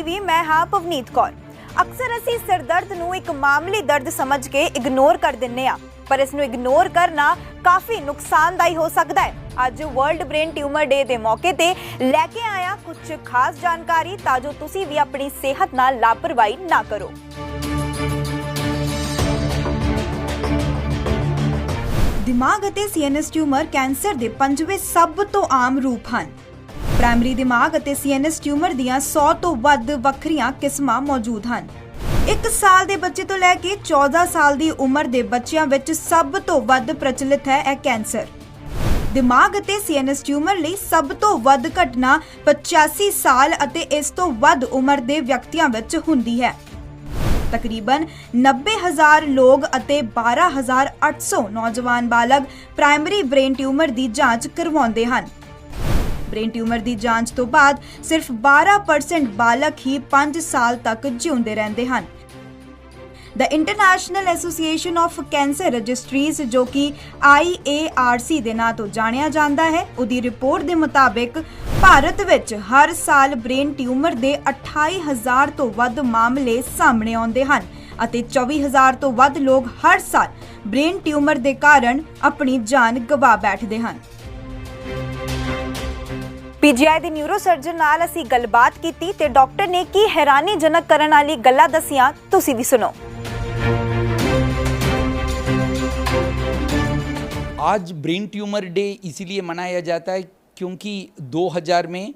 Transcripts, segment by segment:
TV मैं हाँ पवनीत कौर। अक्सर असी सिर दर्द नूं एक मामूली दर्द समझ के इग्नोर कर दिंने आ, पर इसनूं इग्नोर करना काफी नुकसानदायी हो सकता है। अज वर्ल्ड ब्रेन ट्यूमर डे के मौके ते लैके आया कुछ खास जानकारी ताजो तुसी भी अपनी सेहत नाल लापरवाही ना करो। दिमाग अते सीएनएस ट्यूमर कैंसर के 5वें सब तो आम रूप हैं। प्राइमरी दिमाग अते सीएनएस ट्यूमर दियां 100 तो वध वखरियां किस्मां मौजूद हैं। 1 साल के बच्चे तो लैके 14 साल की उम्र के बच्चों विच सब तो वध प्रचलित है यह कैंसर। दिमाग अते सीएनएस ट्यूमर लई सब तो वध घटना 85 साल अते इस तो वध उम्र के व्यक्तियों विच हुंदी है। तकरीबन 90,000 लोग अते 12,800 नौजवान बालग प्राइमरी ब्रेन ट्यूमर की जांच करवाउंदे हन। ब्रेन ट्यूमर की जांच तो बाद सिर्फ 12% बालक ही 5 साल तक जिउंदे रहंदे हन। The international association of cancer registries जो कि IARC दे नां तो जानिया जांदा है, उदी रिपोर्ट के मुताबिक भारत विच हर साल ब्रेन ट्यूमर के 28,000 तो वध मामले सामने आउंदे हन अते 24,000 तो वध लोग हर साल ब्रेन ट्यूमर के कारण अपनी जान गवा बैठदे हन। PGI ਦੇ न्यूरोसर्जन नाल असी गलबात कीती ते डॉक्टर ने की हैरानीजनक करन वाली गल्लां दसियां, तुसी भी सुनो। आज ब्रेन ट्यूमर डे इसीलिए मनाया जाता है क्योंकि 2000 में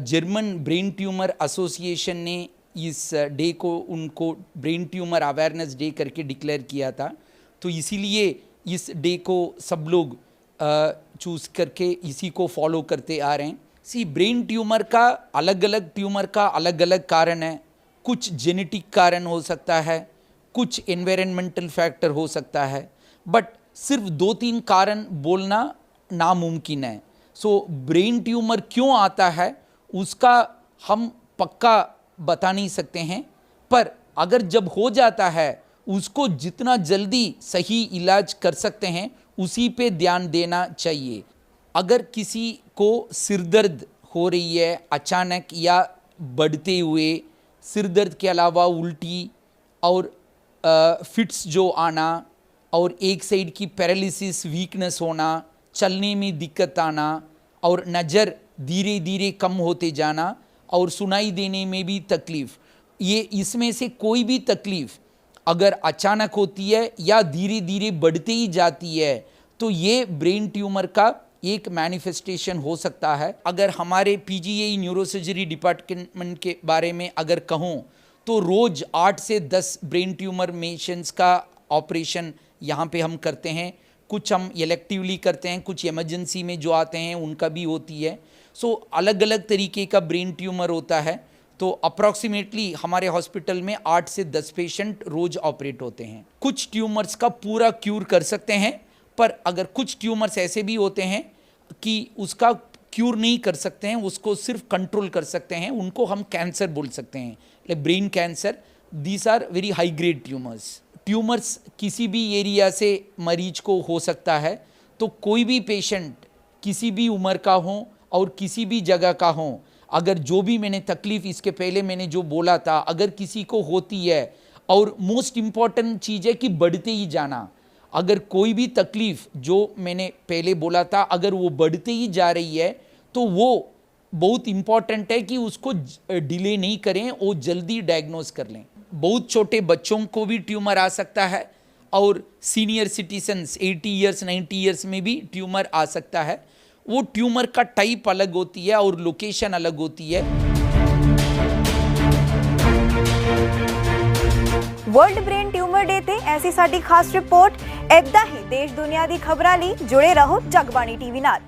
जर्मन ब्रेन ट्यूमर एसोसिएशन ने इस डे को उनको ब्रेन ट्यूमर अवेयरनेस डे करके डिक्लेयर किया था। तो इसीलिए इस डे को सब लोग चूज़ करके इसी को फॉलो करते आ रहे हैं। ब्रेन ट्यूमर का अलग अलग कारण है। कुछ जेनेटिक कारण हो सकता है, कुछ एनवायरनमेंटल फैक्टर हो सकता है, बट सिर्फ 2-3 कारण बोलना नामुमकिन है। ब्रेन ट्यूमर क्यों आता है उसका हम पक्का बता नहीं सकते हैं, पर अगर जब हो जाता है उसको जितना जल्दी सही इलाज कर सकते हैं उसी पे ध्यान देना चाहिए। अगर किसी को सिरदर्द हो रही है अचानक या बढ़ते हुए, सिरदर्द के अलावा उल्टी और फिट्स जो आना और एक साइड की पैरालिसिस वीकनेस होना, चलने में दिक्कत आना और नज़र धीरे धीरे कम होते जाना और सुनाई देने में भी तकलीफ़, ये इसमें से कोई भी तकलीफ़ अगर अचानक होती है या धीरे धीरे बढ़ते ही जाती है तो ये ब्रेन ट्यूमर का एक मैनिफेस्टेशन हो सकता है। अगर हमारे PGI न्यूरोसर्जरी डिपार्टमेंट के बारे में अगर कहूँ तो रोज़ 8 से 10 ब्रेन ट्यूमर पेशेंट्स का ऑपरेशन यहाँ पे हम करते हैं। कुछ हम इलेक्टिवली करते हैं, कुछ इमरजेंसी में जो आते हैं उनका भी होती है। अलग अलग तरीके का ब्रेन ट्यूमर होता है। तो अप्रॉक्सीमेटली हमारे हॉस्पिटल में 8 से 10 पेशेंट रोज़ ऑपरेट होते हैं। कुछ ट्यूमर्स का पूरा क्यूर कर सकते हैं, पर अगर कुछ ट्यूमर्स ऐसे भी होते हैं कि उसका क्यूर नहीं कर सकते हैं, उसको सिर्फ कंट्रोल कर सकते हैं, उनको हम कैंसर बोल सकते हैं, like brain cancer. These are very high grade tumours किसी भी एरिया से मरीज को हो सकता है। तो कोई भी पेशेंट किसी भी उम्र का हो और किसी भी जगह का हो, अगर जो भी मैंने तकलीफ़ इसके पहले मैंने जो बोला था अगर किसी को होती है, और मोस्ट इम्पॉर्टेंट चीज़ है कि बढ़ते ही जाना। अगर कोई भी तकलीफ़ जो मैंने पहले बोला था अगर वो बढ़ते ही जा रही है तो वो बहुत इम्पॉर्टेंट है कि उसको डिले नहीं करें, वो जल्दी डायग्नोज कर लें। बहुत छोटे बच्चों को भी ट्यूमर आ सकता है और सीनियर सिटीजन्स 80 ईयर्स 90 ईयर्स में भी ट्यूमर आ सकता है। वो ट्यूमर का टाइप अलग होती है और लोकेशन अलग होती है। वर्ल्ड ब्रेन ट्यूमर डे ते ऐसी साडी खास रिपोर्ट। इदां ही देश दुनिया दी खबरां लई जुड़े रहो जगबाणी टीवी नाल।